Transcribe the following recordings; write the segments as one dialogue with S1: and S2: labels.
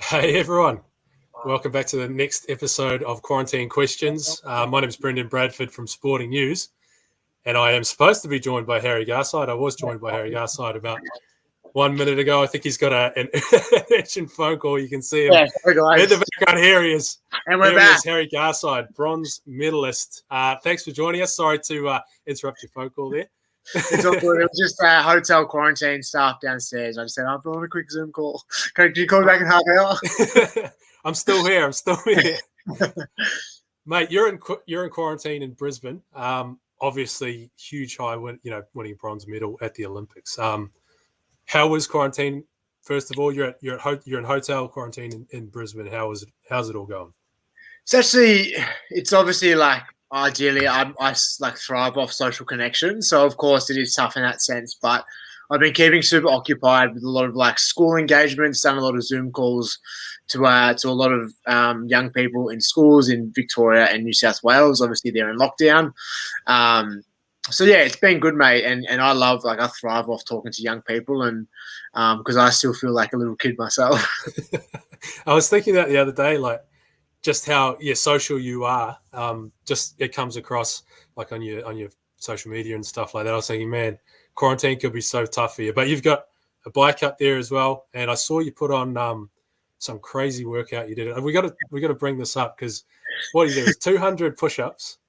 S1: Hey everyone, welcome back to the next episode of Quarantine Questions. My name is Brendan Bradford from Sporting News, and I am supposed to be joined by Harry Garside. I was joined by Harry Garside about 1 minute ago. I think he's got an urgent phone call. You can see him in the background. Here he is.
S2: And we're back.
S1: Harry Garside, bronze medalist. Thanks for joining us. Sorry to interrupt your phone call there.
S2: It's all good. It was just hotel quarantine staff downstairs. I just said, I'm on a quick Zoom call. Can you call me back in half an hour?
S1: I'm still here. Mate, you're in quarantine in Brisbane. Obviously, huge high winning a bronze medal at the Olympics. How was quarantine? First of all, you're in hotel quarantine in Brisbane. How's it all going?
S2: It's obviously like, ideally, I like thrive off social connection. So of course it is tough in that sense, but I've been keeping super occupied with a lot of like school engagements, done a lot of Zoom calls to a lot of young people in schools in Victoria and New South Wales. Obviously they're in lockdown. So yeah, it's been good, mate. And I thrive off talking to young people, and because I still feel like a little kid myself.
S1: I was thinking that the other day, like, just how social you are. Just it comes across like on your social media and stuff like that. I was thinking, man, quarantine could be so tough for you. But you've got a bike up there as well, and I saw you put on some crazy workout you did. We got to bring this up because what you do is 200 push-ups,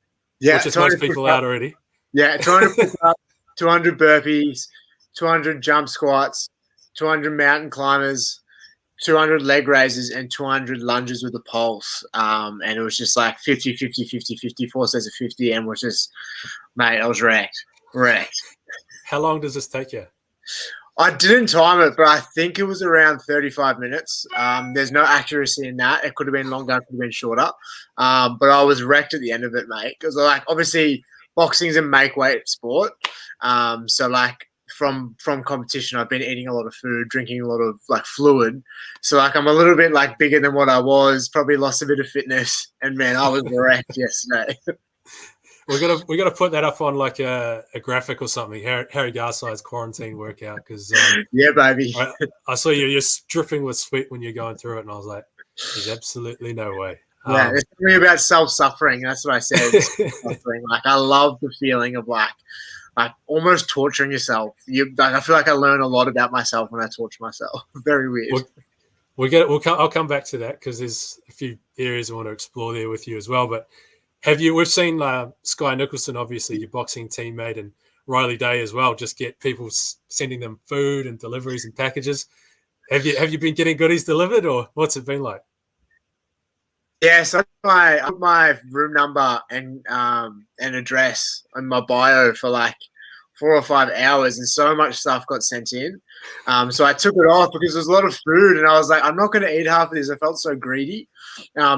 S1: which is most people out already.
S2: Yeah, 200 push-ups, 200 burpees, 200 jump squats, 200 mountain climbers, 200 leg raises, and 200 lunges with a pulse. And it was just like 50, 50, 50, 50, 4 sets of 50, and was just, mate, I was wrecked.
S1: How long does this take you?
S2: I didn't time it, but I think it was around 35 minutes. There's no accuracy in that. It could have been longer, it could have been shorter. But I was wrecked at the end of it, mate, because like obviously boxing is a make weight sport. So like, from competition, I've been eating a lot of food, drinking a lot of like fluid. So like I'm a little bit like bigger than what I was, probably lost a bit of fitness, and man, I was wrecked yesterday.
S1: We got to put that up on like a graphic or something. Harry Garside's quarantine workout, because
S2: yeah, baby.
S1: I saw you're dripping with sweat when you're going through it, and I was like, there's absolutely no way.
S2: Yeah, it's something about self-suffering. That's what I said. Self-suffering. Like I love the feeling of like almost torturing yourself. I feel like I learn a lot about myself when I torture myself. Very weird.
S1: I'll come back to that because there's a few areas I want to explore there with you as well. But we've seen Sky Nicholson, obviously your boxing teammate, and Riley Day as well, just get people sending them food and deliveries and packages. Have you been getting goodies delivered, or what's it been like?
S2: Yeah, so I put my room number and address on my bio for like 4 or 5 hours, and so much stuff got sent in. So I took it off because there's a lot of food, and I was like, I'm not going to eat half of this. I felt so greedy.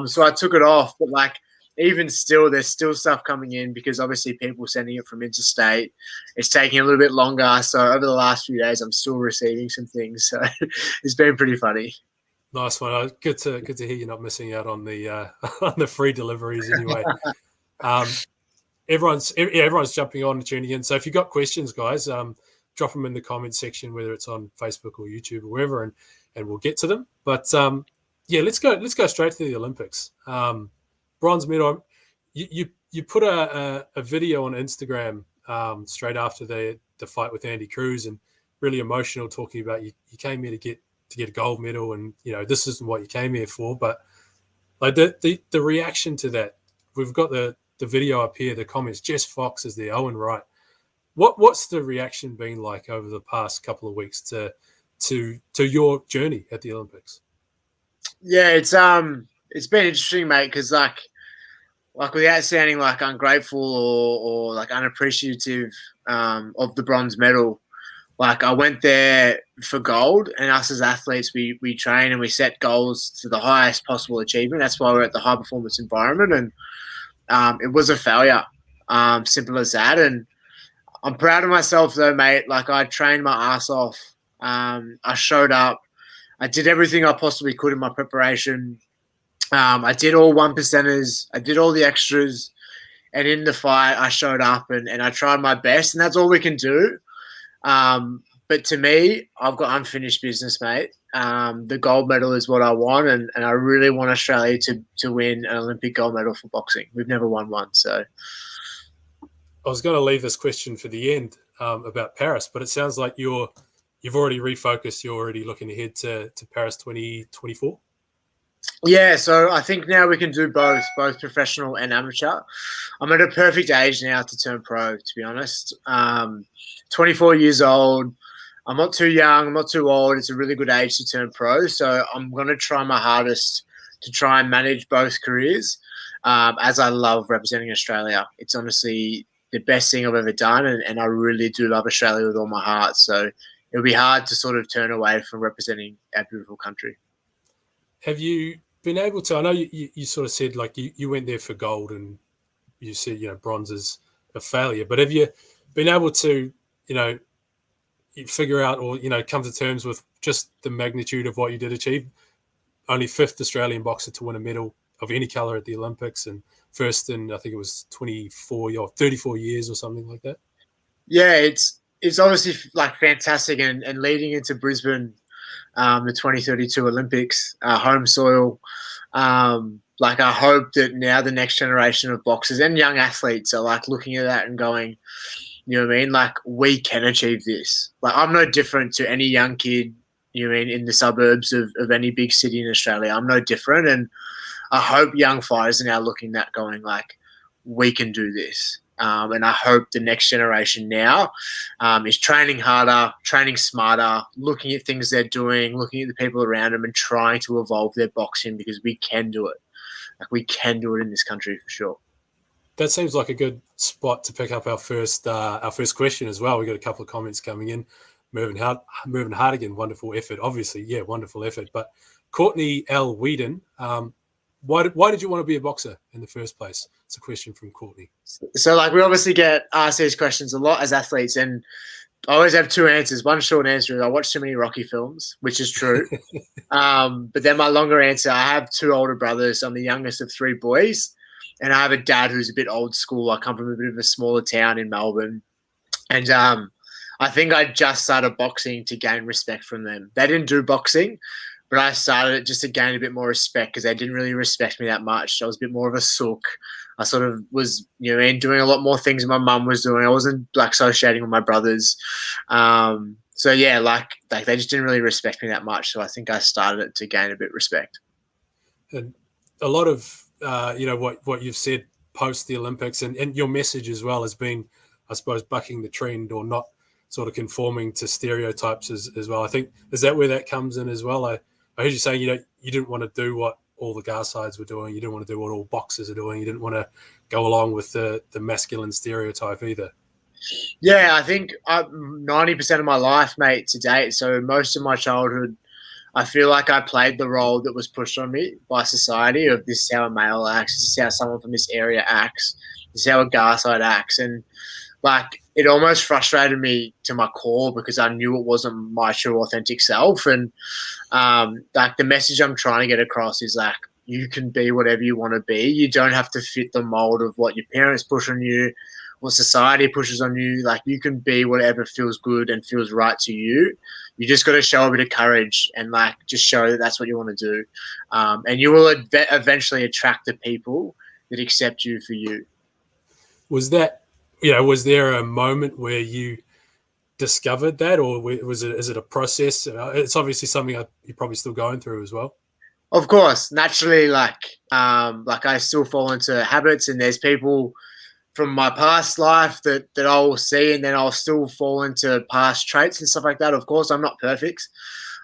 S2: So I took it off, but like even still, there's still stuff coming in because obviously people sending it from interstate. It's taking a little bit longer. So over the last few days, I'm still receiving some things. So it's been pretty funny.
S1: Nice one. Good to hear you're not missing out on the on the free deliveries anyway. Everyone's jumping on and tuning in. So if you've got questions, guys, drop them in the comment section, whether it's on Facebook or YouTube or wherever, and we'll get to them. But let's go straight to the Olympics. Bronze medal. You put a video on Instagram straight after the fight with Andy Cruz, and really emotional, talking about you came here to get a gold medal, and this isn't what you came here for. But like the reaction to that, we've got the video up here, the comments. Jess Fox is there, Owen Wright. What's the reaction been like over the past couple of weeks to your journey at the Olympics?
S2: Yeah, it's been interesting, mate, because like without sounding like ungrateful or like unappreciative of the bronze medal, Like I went there for gold, and us as athletes, we train and we set goals to the highest possible achievement. That's why we're at the high performance environment, and it was a failure. Simple as that. And I'm proud of myself though, mate. Like I trained my ass off. I showed up. I did everything I possibly could in my preparation. I did all 1%ers. I did all the extras. And in the fight, I showed up and I tried my best. And that's all we can do. But to me, I've got unfinished business, mate. The gold medal is what I want. And I really want Australia to win an Olympic gold medal for boxing. We've never won one. So
S1: I was going to leave this question for the end about Paris, but it sounds like you've already refocused. You're already looking ahead to Paris 2024.
S2: Yeah, so I think now we can do both professional and amateur. I'm at a perfect age now to turn pro, to be honest. 24 years old. I'm not too young. I'm not too old. It's a really good age to turn pro. So I'm going to try my hardest to try and manage both careers as I love representing Australia. It's honestly the best thing I've ever done, and I really do love Australia with all my heart. So it'll be hard to sort of turn away from representing our beautiful country.
S1: Have you been able to, I know you sort of said like you went there for gold and you said, bronze is a failure, but have you been able to, figure out or, come to terms with just the magnitude of what you did achieve? Only 5th Australian boxer to win a medal of any colour at the Olympics and first in, I think it was 24 or 34 years or something like that.
S2: Yeah, it's obviously like fantastic and leading into Brisbane, the 2032 Olympics, home soil. Like I hope that now the next generation of boxers and young athletes are like looking at that and going, you know what I mean? Like we can achieve this. Like I'm no different to any young kid, you know what I mean, in the suburbs of any big city in Australia. I'm no different. And I hope young fighters are now looking at that going like, we can do this. And I hope the next generation now is training harder, training smarter, looking at things they're doing, looking at the people around them and trying to evolve their boxing because we can do it. Like we can do it in this country for sure.
S1: That seems like a good spot to pick up our first question as well. We got a couple of comments coming in. Mervyn Hardigan, wonderful effort. Obviously, yeah, wonderful effort. But Courtney L. Whedon, why did you want to be a boxer in the first place? It's a question from Courtney.
S2: So, like, we obviously get asked these questions a lot as athletes, and I always have two answers. One short answer is I watch too many Rocky films, which is true. But then my longer answer, I have two older brothers. I'm the youngest of 3 boys, and I have a dad who's a bit old school. I come from a bit of a smaller town in Melbourne, and I think I just started boxing to gain respect from them. They didn't do boxing, but I started it just to gain a bit more respect because they didn't really respect me that much. I was a bit more of a sook. I sort of was, doing a lot more things my mum was doing. I wasn't like associating with my brothers. So yeah, like they just didn't really respect me that much. So I think I started it to gain a bit of respect.
S1: And a lot of, what you've said post the Olympics and your message as well has been, I suppose, bucking the trend or not sort of conforming to stereotypes as well. I think, is that where that comes in as well? I heard you saying, you didn't want to do what all the Garsides were doing. You didn't want to do what all boxers are doing. You didn't want to go along with the masculine stereotype either.
S2: Yeah, I think 90% of my life, mate, to date, so most of my childhood, I feel like I played the role that was pushed on me by society of this is how a male acts, this is how someone from this area acts, this is how a Garside acts. And, like, it almost frustrated me to my core because I knew it wasn't my true authentic self. And like the message I'm trying to get across is like, you can be whatever you want to be. You don't have to fit the mold of what your parents push on you, what society pushes on you. Like you can be whatever feels good and feels right to you. You just got to show a bit of courage and like just show that that's what you want to do. And you will eventually attract the people that accept you for you.
S1: Was there a moment where you discovered that, or is it a process? It's obviously something you're probably still going through as well.
S2: Of course, naturally, like I still fall into habits, and there's people from my past life that I'll see, and then I'll still fall into past traits and stuff like that. Of course, I'm not perfect.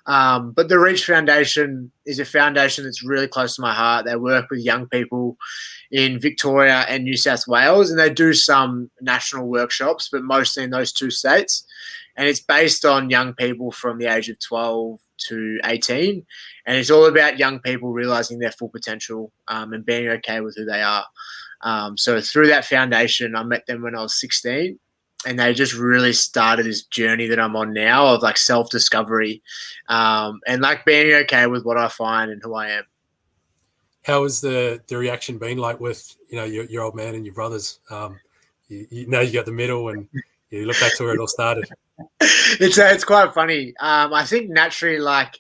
S2: But the Reach Foundation is a foundation that's really close to my heart. They work with young people in Victoria and New South Wales, and they do some national workshops, but mostly in those 2 states. and it's based on young people from the age of 12 to 18, and it's all about young people realizing their full potential and being okay with who they are. So through that foundation, I met them when I was 16, and they just really started this journey that I'm on now of like self-discovery and like being okay with what I find and who I am.
S1: How has the reaction been like with, you know, your old man and your brothers? You know, you got the medal and you look back to where it all started.
S2: It's quite funny. I think naturally, like,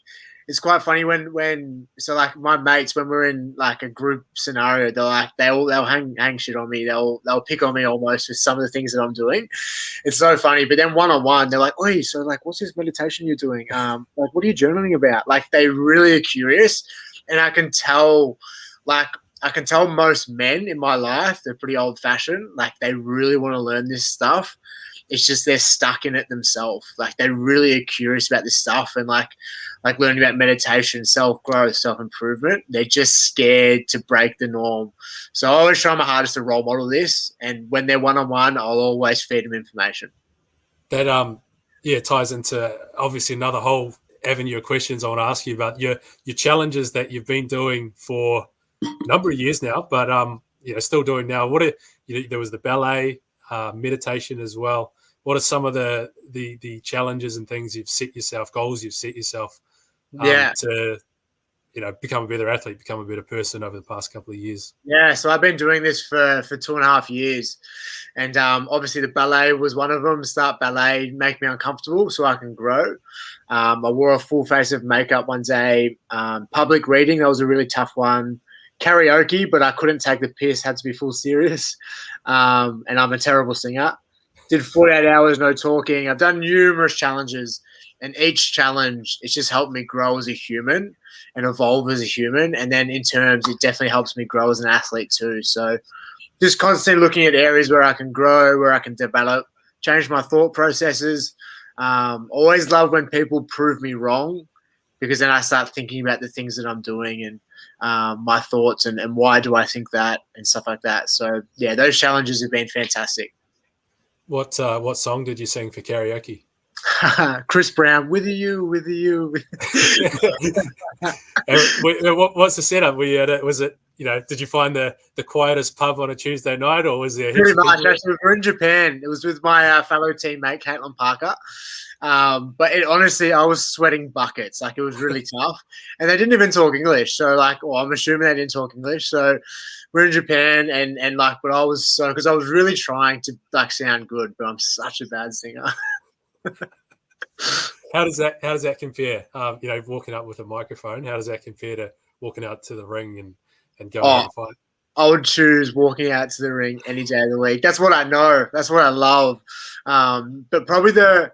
S2: it's quite funny when so like my mates, when we're in like a group scenario, they'll hang shit on me. They'll pick on me almost with some of the things that I'm doing. It's so funny. But then one on one, they're like, "Oi, so like, what's this meditation you're doing? Like, what are you journaling about?" Like, they really are curious, and I can tell most men in my life, they're pretty old fashioned. Like, they really want to learn this stuff. It's just they're stuck in it themselves. Like, they really are curious about this stuff and like learning about meditation, self-growth, self-improvement. They're just scared to break the norm. So I always try my hardest to role model this. And when they're one-on-one, I'll always feed them information.
S1: That ties into obviously another whole avenue of questions I want to ask you about your challenges that you've been doing for a number of years now, but still doing now. There was the ballet, meditation as well. What are some of the challenges and things you've set yourself, goals you've set yourself to, become a better athlete, become a better person over the past couple of years?
S2: Yeah, so I've been doing this for 2.5 years. And obviously the ballet was one of them. Start ballet, make me uncomfortable so I can grow. I wore a full face of makeup one day. Public reading, that was a really tough one. Karaoke, but I couldn't take the piss, had to be full serious. And I'm a terrible singer. Did 48 hours, no talking. I've done numerous challenges, and each challenge, it's just helped me grow as a human and evolve as a human. And then in terms, it definitely helps me grow as an athlete too. So just constantly looking at areas where I can grow, where I can develop, change my thought processes. Always love when people prove me wrong, because then I start thinking about the things that I'm doing and my thoughts and why do I think that and stuff like that. So yeah, those challenges have been fantastic.
S1: What song did you sing for karaoke?
S2: Chris Brown, with you.
S1: What's the setup? Was it, did you find the quietest pub on a Tuesday night, or was there?
S2: Pretty much. Actually, we were in Japan. It was with my fellow teammate, Caitlin Parker. But honestly, I was sweating buckets. Like, it was really tough. And they didn't even talk English. So I'm assuming they didn't talk English. So we're in Japan and but I was because I was really trying to sound good, but I'm such a bad singer.
S1: How does that compare? Walking up with a microphone, how does that compare to walking out to the ring and going out and fight?
S2: I would choose walking out to the ring any day of the week. That's what I know. That's what I love. But probably the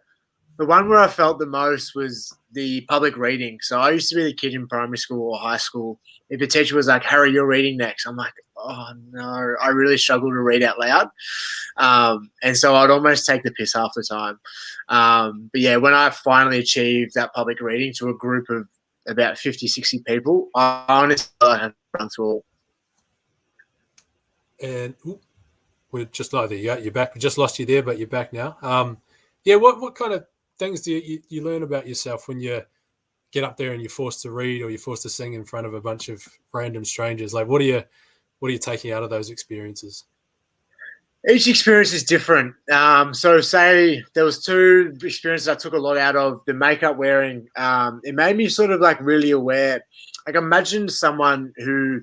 S2: one where I felt the most was the public reading. So I used to be the kid in primary school or high school. If the teacher was like, "Harry, you're reading next," I'm like, "Oh no!" I really struggle to read out loud, and so I'd almost take the piss half the time. But yeah, when I finally achieved that public reading to a group of about 50, 60 people, I honestly had run through all.
S1: And we're just like that. You're back. We just lost you there, but you're back now. What kind of things do you learn about yourself when you get up there and you're forced to read or you're forced to sing in front of a bunch of random strangers? Like, what are you taking out of those experiences?
S2: Each experience is different. So say there was 2 experiences I took a lot out of. The makeup wearing, it made me sort of really aware. Like, imagine someone who,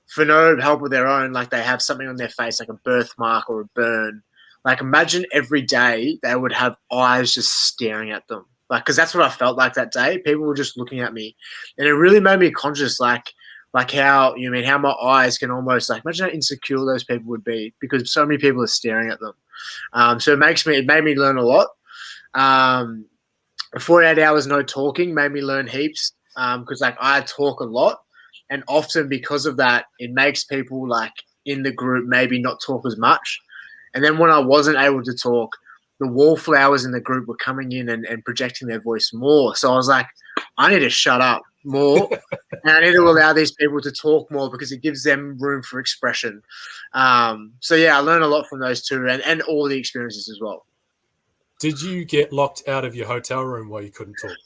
S2: for no help of their own, they have something on their face, like a birthmark or a burn. Like, imagine every day they would have eyes just staring at them. Because that's what I felt like that day. People were just looking at me. And it really made me conscious, how my eyes can almost, imagine how insecure those people would be because so many people are staring at them. So it made me learn a lot. 48 hours no talking made me learn heaps because, I talk a lot. And often because of that, it makes people, in the group maybe not talk as much. And then when I wasn't able to talk, the wallflowers in the group were coming in and projecting their voice more. So I was like, I need to shut up more and I need to allow these people to talk more because it gives them room for expression. I learned a lot from those 2 and all the experiences as well.
S1: Did you get locked out of your hotel room while you couldn't talk?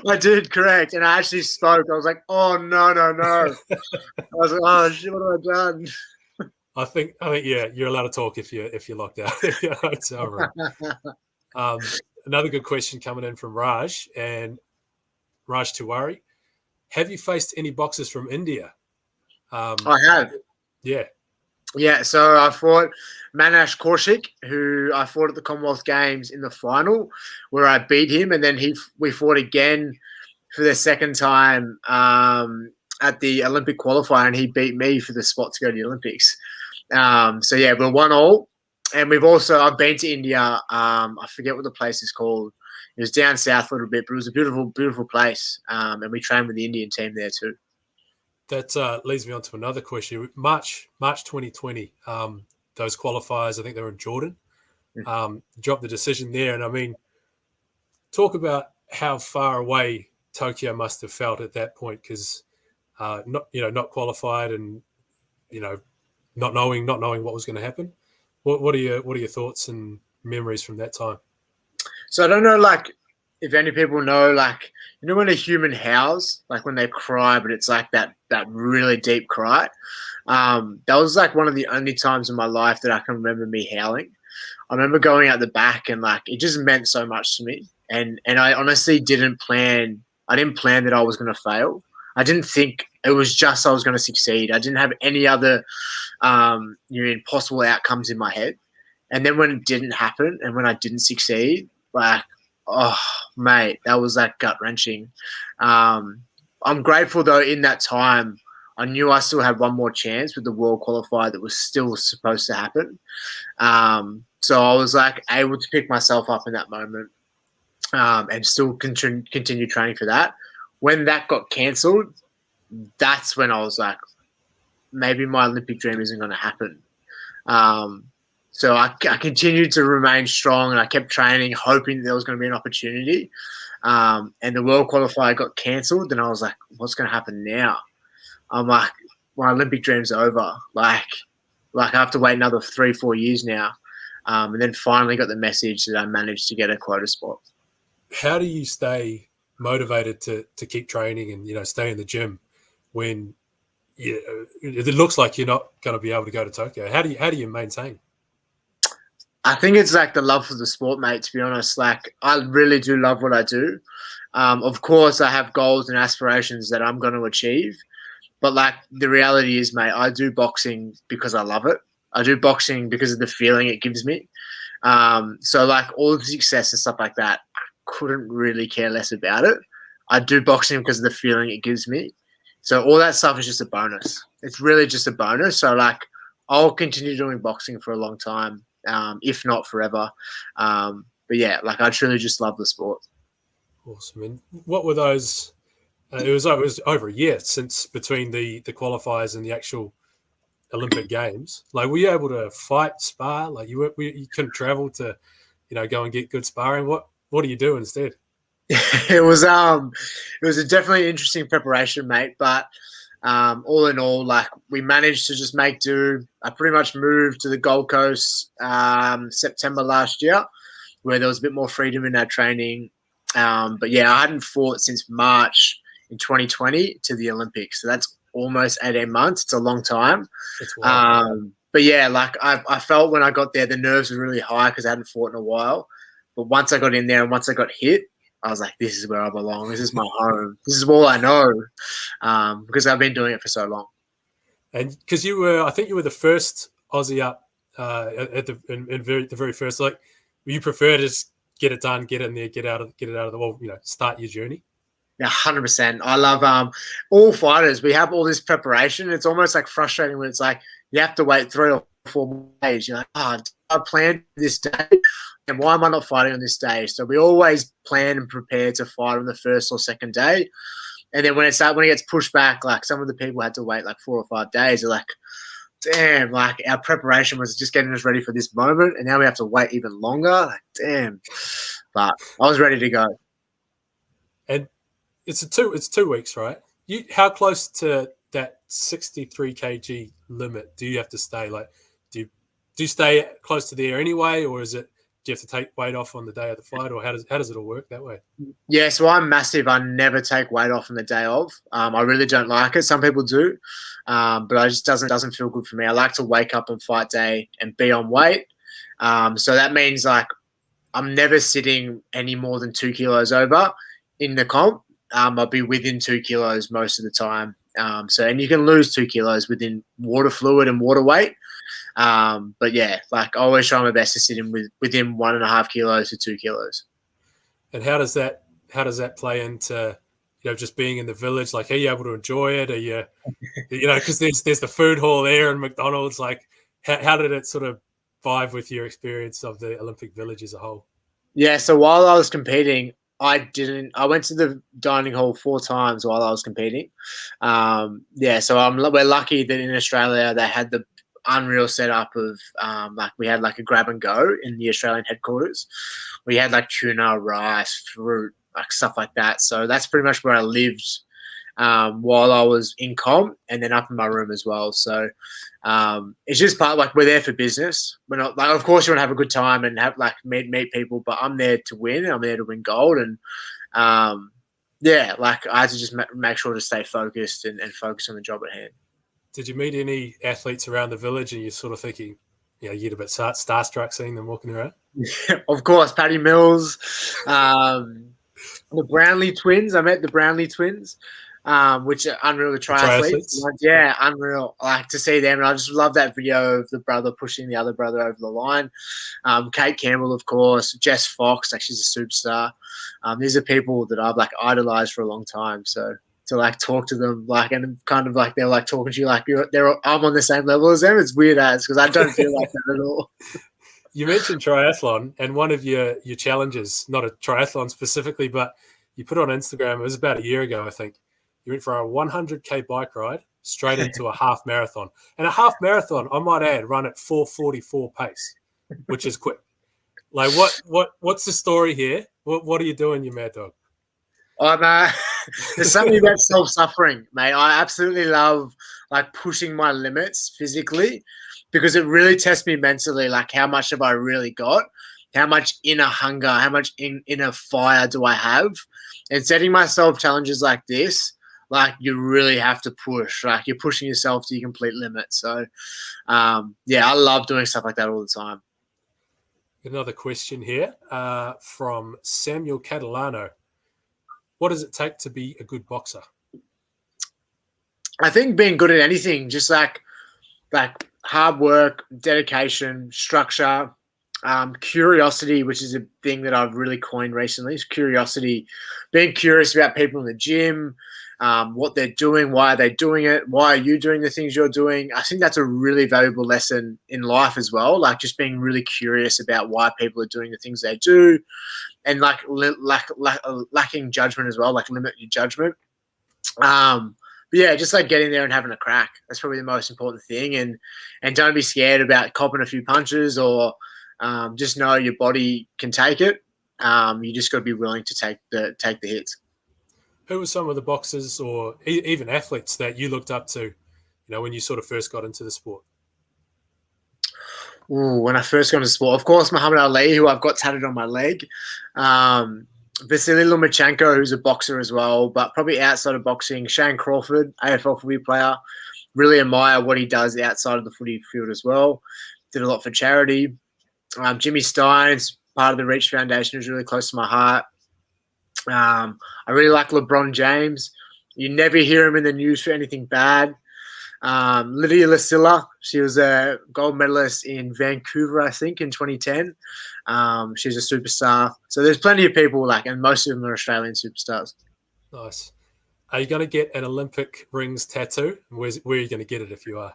S2: I did, correct. And I actually spoke. I was like, oh, no. I was like, oh, shit, what have I done?
S1: I think yeah, you're allowed to talk if you're locked out of your hotel room. Another good question coming in from Raj Tiwari. Have you faced any boxers from India?
S2: I have.
S1: Yeah.
S2: Yeah, so I fought Manash Kaushik, who I fought at the Commonwealth Games in the final, where I beat him, and then we fought again for the second time at the Olympic qualifier, and he beat me for the spot to go to the Olympics. So yeah, we're 1-1, and I've been to India. I forget what the place is called. It was down south a little bit, but it was a beautiful, beautiful place, and we trained with the Indian team there too.
S1: That leads me on to another question. March 2020, those qualifiers, I think they were in Jordan. Dropped the decision there. And I mean, talk about how far away Tokyo must have felt at that point, because not qualified and not knowing what was going to happen. What are your thoughts and memories from that time?
S2: So I don't know, like, if any people know, like, when a human howls, like when they cry, but it's like that really deep cry. That was like one of the only times in my life that I can remember me howling. I remember going out the back, and like it just meant so much to me. And I honestly didn't plan that I was going to fail. I didn't think it was just I was going to succeed. I didn't have any other possible outcomes in my head. And then when it didn't happen, and when I didn't succeed, like, oh, mate, that was like gut-wrenching. I'm grateful, though, in that time, I knew I still had one more chance with the world qualifier that was still supposed to happen. So I was like able to pick myself up in that moment and still continue training for that. When that got cancelled, that's when I was like, maybe my Olympic dream isn't going to happen. So I continued to remain strong, and I kept training, hoping there was going to be an opportunity. And the world qualifier got cancelled, and I was like, what's going to happen now? I'm like, my Olympic dream's over. Like I have to wait another 3-4 years now. And then finally got the message that I managed to get a quota spot.
S1: How do you stay motivated to keep training and, stay in the gym when it looks like you're not going to be able to go to Tokyo? How do you maintain?
S2: I think it's like the love for the sport, mate, to be honest. Like, I really do love what I do. Of course, I have goals and aspirations that I'm going to achieve. But, like, the reality is, mate, I do boxing because I love it. I do boxing because of the feeling it gives me. So, like, all the success and stuff like that, I couldn't really care less about it. I do boxing because of the feeling it gives me. So all that stuff is just a bonus. It's really just a bonus. So, like, I'll continue doing boxing for a long time. If not forever. But yeah, like, I truly just love the sport.
S1: Awesome. And what were those? It was over a year since between the qualifiers and the actual Olympic Games. Like, were you able to fight, spar? Like, you couldn't travel to, go and get good sparring. What do you do instead?
S2: It was a definitely interesting preparation, mate. But all in all, like, we managed to just make do. I pretty much moved to the Gold Coast September last year, where there was a bit more freedom in our training. But yeah, I hadn't fought since March in 2020 to the Olympics. So that's almost 18 months. It's a long time. But yeah, like, I felt when I got there, the nerves were really high because I hadn't fought in a while. But once I got in there and once I got hit, I was like, this is where I belong. This is my home. This is all I know, because I've been doing it for so long.
S1: And because I think you were the first Aussie up at the very first. Like, you prefer to just get it done, get in there, get out of the wall, start your journey.
S2: Yeah, 100%. I love all fighters. We have all this preparation. It's almost like frustrating when it's like you have to wait 3 or 4 days. You're like, I planned this day, and why am I not fighting on this day? So we always plan and prepare to fight on the first or second day. And then when it gets pushed back, like, some of the people had to wait like 4 or 5 days. They're like, damn, like, our preparation was just getting us ready for this moment, and now we have to wait even longer. Like, damn. But I was ready to go. And
S1: it's 2 weeks, right? How close to that 63 kg limit do you have to stay? Like, do you stay close to there anyway, or is it you have to take weight off on the day of the fight, or how does it all work that way?
S2: Yeah, so I'm massive. I never take weight off on the day of. I really don't like it. Some people do, but it just doesn't feel good for me. I like to wake up on fight day and be on weight. So that means like I'm never sitting any more than 2 kilos over in the comp. I'll be within 2 kilos most of the time. And you can lose 2 kilos within water fluid and water weight. But yeah, like I always try my best to sit in within 1.5 kilos to 2 kilos.
S1: And how does that play into, just being in the village? Like, are you able to enjoy it? Are you, because there's the food hall there and McDonald's. Like, how did it sort of vibe with your experience of the Olympic Village as a whole?
S2: Yeah, so while I was competing, I went to the dining hall 4 times while I was competing. So we're lucky that in Australia they had the unreal setup of we had like a grab and go in the Australian headquarters. We had like tuna, rice, fruit, like stuff like that. So that's pretty much where I lived while I was in comp, and then up in my room as well. So it's just part, like, we're there for business. We're not like, of course you want to have a good time and have like meet people, but I'm there to win. I'm there to win gold, and like I had to just make sure to stay focused and focus on the job at hand.
S1: Did you meet any athletes around the village and you're sort of thinking, you get a bit starstruck seeing them walking around?
S2: Of course, Paddy Mills, the Brownlee twins. I met the Brownlee twins, which are unreal, the triathletes. Yeah, unreal. I like to see them, and I just love that video of the brother pushing the other brother over the line. Kate Campbell, of course, Jess Fox, like she's a superstar. These are people that I've like idolized for a long time. So to like talk to them, like, and kind of like they're like talking to you like I'm on the same level as them. It's weird as, because I don't feel like that at all.
S1: You mentioned triathlon, and one of your challenges, not a triathlon specifically, but you put on Instagram, it was about a year ago, I think. You went for a 100K bike ride straight into a half marathon. And a half marathon, I might add, run at 4:44 pace, which is quick. Like, what's the story here? What are you doing, you mad dog?
S2: There's something about self-suffering, mate. I absolutely love like pushing my limits physically, because it really tests me mentally, like how much have I really got, how much inner hunger, how much inner fire do I have, and setting myself challenges like this, like you really have to push, like you're pushing yourself to your complete limit. So I love doing stuff like that all the time.
S1: Another question here from Samuel Catalano. What does it take to be a good boxer?
S2: I think being good at anything, just like hard work, dedication, structure, curiosity, which is a thing that I've really coined recently, is curiosity. Being curious about people in the gym, what they're doing, why are they doing it, why are you doing the things you're doing. I think that's a really valuable lesson in life as well, like just being really curious about why people are doing the things they do, and like lacking judgment as well, like limit your judgment. But yeah, just like getting there and having a crack. That's probably the most important thing. And don't be scared about copping a few punches, or just know your body can take it. You just got to be willing to take the hits.
S1: Who were some of the boxers or even athletes that you looked up to, when you sort of first got into the sport?
S2: Ooh, when I first got into sport, of course, Muhammad Ali, who I've got tatted on my leg. Vasily Lomachenko, who's a boxer as well, but probably outside of boxing, Shane Crawford, AFL footy player. Really admire what he does outside of the footy field as well. Did a lot for charity. Jimmy Steins, part of the Reach Foundation, is really close to my heart. I really like LeBron James. You never hear him in the news for anything bad. Lydia Lasilla, she was a gold medalist in Vancouver, I think, in 2010. She's a superstar. So there's plenty of people, and most of them are Australian superstars.
S1: Nice. Are you going to get an Olympic rings tattoo? Where are you going to get it if you are?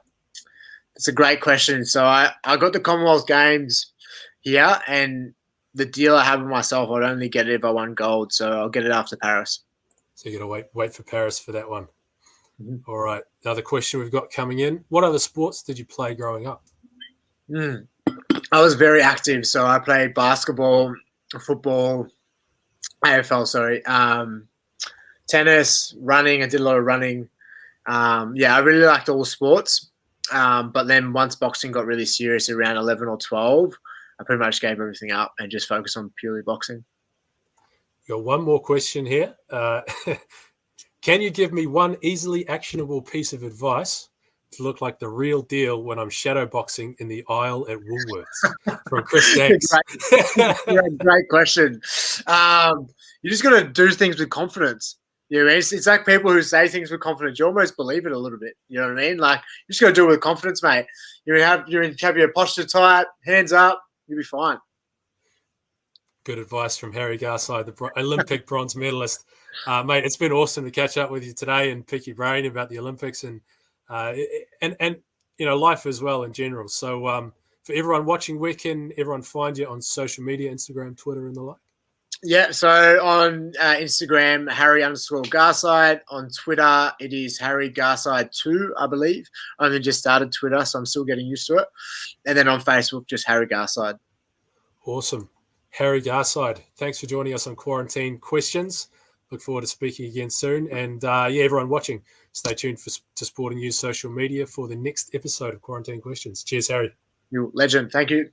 S2: It's a great question. So I got the Commonwealth Games here, and the deal I have with myself, I'd only get it if I won gold. So I'll get it after Paris.
S1: So you're going to wait for Paris for that one.
S2: Mm-hmm.
S1: All right. Another question we've got coming in. What other sports did you play growing up?
S2: I was very active. So I played basketball, football, AFL, tennis, running. I did a lot of running. I really liked all sports. But then once boxing got really serious around 11 or 12, I pretty much gave everything up and just focused on purely boxing.
S1: Got one more question here. Can you give me one easily actionable piece of advice to look like the real deal when I'm shadow boxing in the aisle at Woolworths? From Chris Danks.
S2: Great question. You just got to do things with confidence. You know what I mean? It's like people who say things with confidence. You almost believe it a little bit. You know what I mean? Like, you just got to do it with confidence, mate. You have your posture tight, hands up, you'll be fine.
S1: Good advice from Harry Garside, the Olympic bronze medalist. Mate, it's been awesome to catch up with you today and pick your brain about the Olympics and life as well in general. So for everyone watching, where can everyone find you on social media, Instagram, Twitter, and the like?
S2: Yeah, so on Instagram, Harry_Garside. On Twitter, it is Harry Garside 2, I believe. I only just started Twitter, so I'm still getting used to it. And then on Facebook, just Harry Garside.
S1: Awesome. Harry Garside, thanks for joining us on Quarantine Questions. Look forward to speaking again soon. And everyone watching, stay tuned to Sporting News social media for the next episode of Quarantine Questions. Cheers, Harry.
S2: You legend. Thank you.